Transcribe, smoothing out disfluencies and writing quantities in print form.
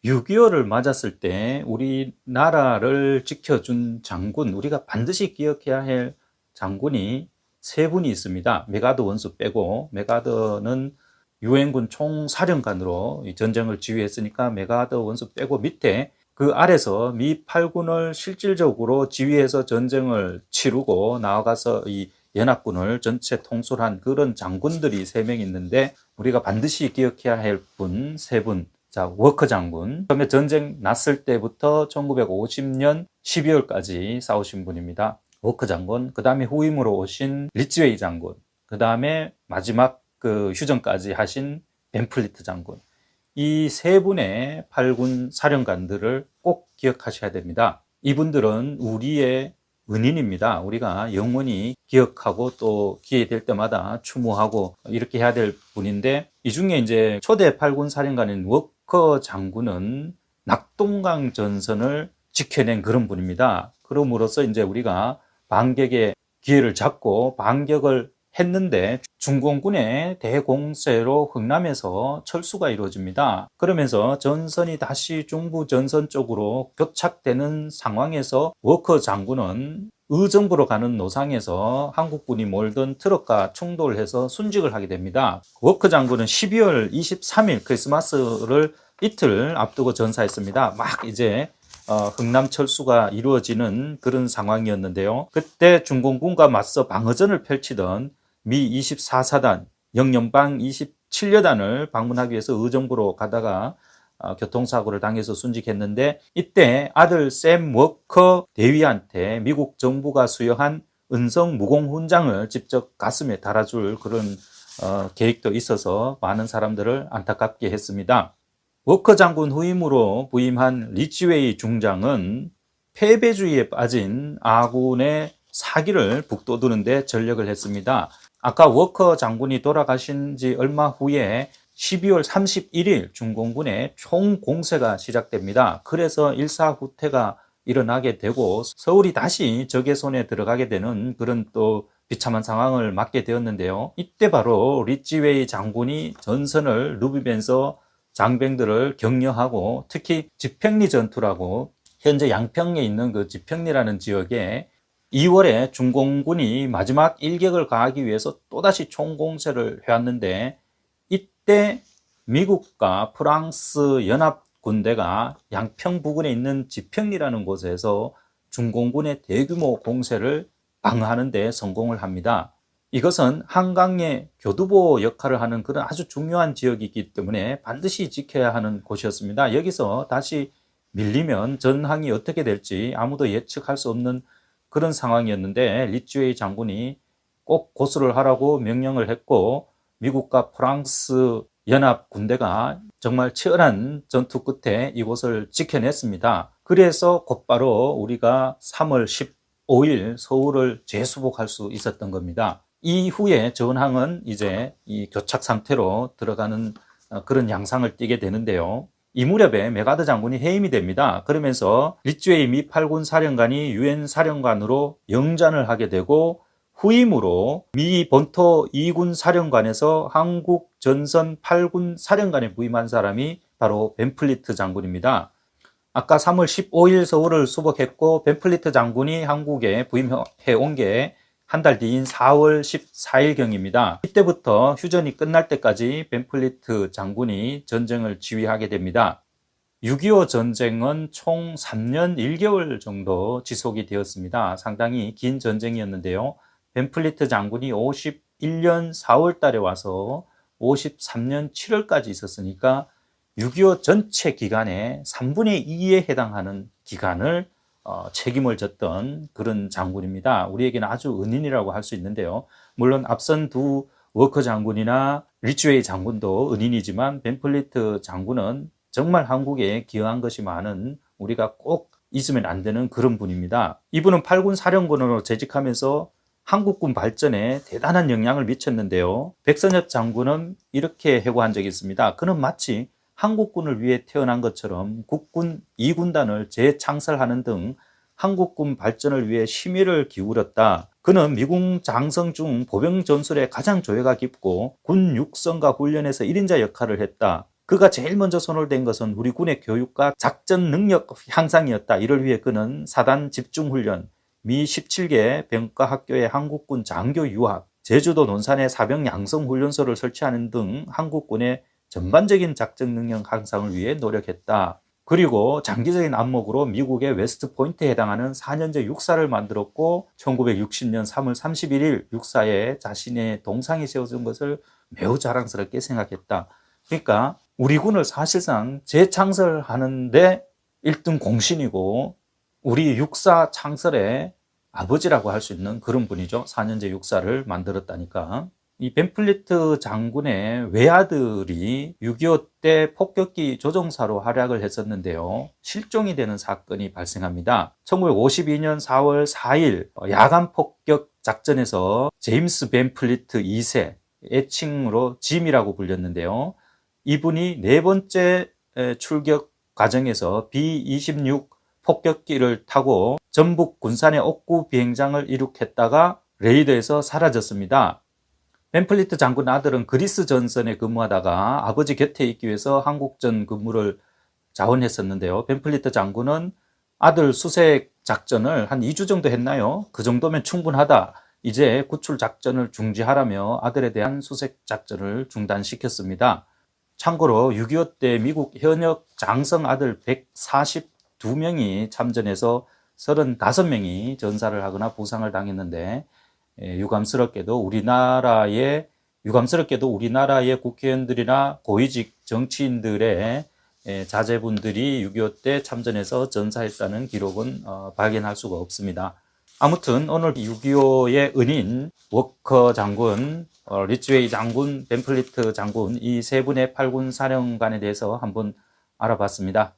6.25를 맞았을 때 우리나라를 지켜준 장군, 우리가 반드시 기억해야 할 장군이 세 분이 있습니다. 메가드 원수 빼고, 메가드는 유엔군 총사령관으로 전쟁을 지휘했으니까 메가드 원수 빼고 밑에 그 아래서 미 8군을 실질적으로 지휘해서 전쟁을 치르고 나아가서 이 연합군을 전체 통솔한 그런 장군들이 3명 있는데, 우리가 반드시 기억해야 할 분, 3분. 자, 워커 장군. 처음에 전쟁 났을 때부터 1950년 12월까지 싸우신 분입니다. 워커 장군. 그 다음에 후임으로 오신 리츠웨이 장군. 그 다음에 마지막 그 휴전까지 하신 벤플리트 장군. 이 3분의 8군 사령관들을 꼭 기억하셔야 됩니다. 이분들은 우리의 은인입니다. 우리가 영원히 기억하고 또 기회 될 때마다 추모하고 이렇게 해야 될 분인데, 이 중에 이제 초대 8군 사령관인 워커 장군은 낙동강 전선을 지켜낸 그런 분입니다. 그럼으로써 이제 우리가 반격의 기회를 잡고 반격을 했는데 중공군의 대공세로 흥남에서 철수가 이루어집니다. 그러면서 전선이 다시 중부 전선 쪽으로 교착되는 상황에서 워커 장군은 의정부로 가는 노상에서 한국군이 몰던 트럭과 충돌해서 순직을 하게 됩니다. 워커 장군은 12월 23일 크리스마스를 이틀 앞두고 전사했습니다. 막 이제 흥남 철수가 이루어지는 그런 상황이었는데요. 그때 중공군과 맞서 방어전을 펼치던 미 24사단, 영연방 27여단을 방문하기 위해서 의정부로 가다가 교통사고를 당해서 순직했는데, 이때 아들 샘 워커 대위한테 미국 정부가 수여한 은성 무공훈장을 직접 가슴에 달아줄 그런 계획도 있어서 많은 사람들을 안타깝게 했습니다. 워커 장군 후임으로 부임한 리츠웨이 중장은 패배주의에 빠진 아군의 사기를 북돋우는 데 전력을 했습니다. 아까 워커 장군이 돌아가신 지 얼마 후에 12월 31일 중공군의 총공세가 시작됩니다. 그래서 일사후퇴가 일어나게 되고 서울이 다시 적의 손에 들어가게 되는 그런 또 비참한 상황을 맞게 되었는데요. 이때 바로 리츠웨이 장군이 전선을 누비면서 장병들을 격려하고, 특히 지평리 전투라고 현재 양평에 있는 그 지평리라는 지역에 2월에 중공군이 마지막 일격을 가하기 위해서 또다시 총공세를 해왔는데, 이때 미국과 프랑스 연합군대가 양평 부근에 있는 지평리라는 곳에서 중공군의 대규모 공세를 방어하는 데 성공을 합니다. 이것은 한강의 교두보 역할을 하는 그런 아주 중요한 지역이기 때문에 반드시 지켜야 하는 곳이었습니다. 여기서 다시 밀리면 전황이 어떻게 될지 아무도 예측할 수 없는 그런 상황이었는데, 리츠웨이 장군이 꼭 고수를 하라고 명령을 했고, 미국과 프랑스 연합 군대가 정말 치열한 전투 끝에 이곳을 지켜냈습니다. 그래서 곧바로 우리가 3월 15일 서울을 재수복할 수 있었던 겁니다. 이후에 전황은 이제 이 교착 상태로 들어가는 그런 양상을 띠게 되는데요. 이 무렵에 메가드 장군이 해임이 됩니다. 그러면서 리츠웨이 미 8군 사령관이 유엔 사령관으로 영전을 하게 되고, 후임으로 미 본토 2군 사령관에서 한국 전선 8군 사령관에 부임한 사람이 바로 벤플리트 장군입니다. 아까 3월 15일 서울을 수복했고, 벤플리트 장군이 한국에 부임해 온 게 한 달 뒤인 4월 14일경입니다. 이때부터 휴전이 끝날 때까지 벤플리트 장군이 전쟁을 지휘하게 됩니다. 6.25 전쟁은 총 3년 1개월 정도 지속이 되었습니다. 상당히 긴 전쟁이었는데요. 벤플리트 장군이 51년 4월 달에 와서 53년 7월까지 있었으니까 6.25 전체 기간의 3분의 2에 해당하는 기간을 책임을 졌던 그런 장군입니다. 우리에게는 아주 은인이라고 할 수 있는데요. 물론 앞선 두 워커 장군이나 리츠웨이 장군도 은인이지만 벤플리트 장군은 정말 한국에 기여한 것이 많은, 우리가 꼭 잊으면 안 되는 그런 분입니다. 이분은 8군 사령관으로 재직하면서 한국군 발전에 대단한 영향을 미쳤는데요. 백선엽 장군은 이렇게 해고한 적이 있습니다. 그는 마치 한국군을 위해 태어난 것처럼 국군 2군단을 재창설하는 등 한국군 발전을 위해 심혈을 기울였다. 그는 미군 장성 중 보병 전술에 가장 조예가 깊고 군 육성과 훈련에서 1인자 역할을 했다. 그가 제일 먼저 손을 댄 것은 우리 군의 교육과 작전 능력 향상이었다. 이를 위해 그는 사단 집중훈련, 미 17개 병과학교의 한국군 장교 유학, 제주도 논산에 사병 양성훈련소를 설치하는 등 한국군의 전반적인 작전 능력 향상을 위해 노력했다. 그리고 장기적인 안목으로 미국의 웨스트 포인트에 해당하는 4년제 육사를 만들었고 1960년 3월 31일 육사에 자신의 동상이 세워진 것을 매우 자랑스럽게 생각했다. 그러니까 우리 군을 사실상 재창설하는데 1등 공신이고 우리 육사 창설의 아버지라고 할 수 있는 그런 분이죠. 4년제 육사를 만들었다니까. 이 벤플리트 장군의 외아들이 6.25 때 폭격기 조종사로 활약을 했었는데요. 실종이 되는 사건이 발생합니다. 1952년 4월 4일 야간 폭격 작전에서 제임스 벤플리트 2세, 애칭으로 짐이라고 불렸는데요. 이분이 네 번째 출격 과정에서 B-26 폭격기를 타고 전북 군산의 옥구 비행장을 이륙했다가 레이더에서 사라졌습니다. 벤플리트 장군 아들은 그리스 전선에 근무하다가 아버지 곁에 있기 위해서 한국전 근무를 자원했었는데요. 벤플리트 장군은 아들 수색 작전을 한 2주 정도 했나요? 그 정도면 충분하다. 이제 구출 작전을 중지하라며 아들에 대한 수색 작전을 중단시켰습니다. 참고로 6.25 때 미국 현역 장성 아들 142명이 참전해서 35명이 전사를 하거나 부상을 당했는데 유감스럽게도 우리나라의 국회의원들이나 고위직 정치인들의 자제분들이 6.25 때 참전해서 전사했다는 기록은 발견할 수가 없습니다. 아무튼 오늘 6.25의 은인 워커 장군, 리츠웨이 장군, 벤플리트 장군 이 세 분의 8군 사령관에 대해서 한번 알아봤습니다.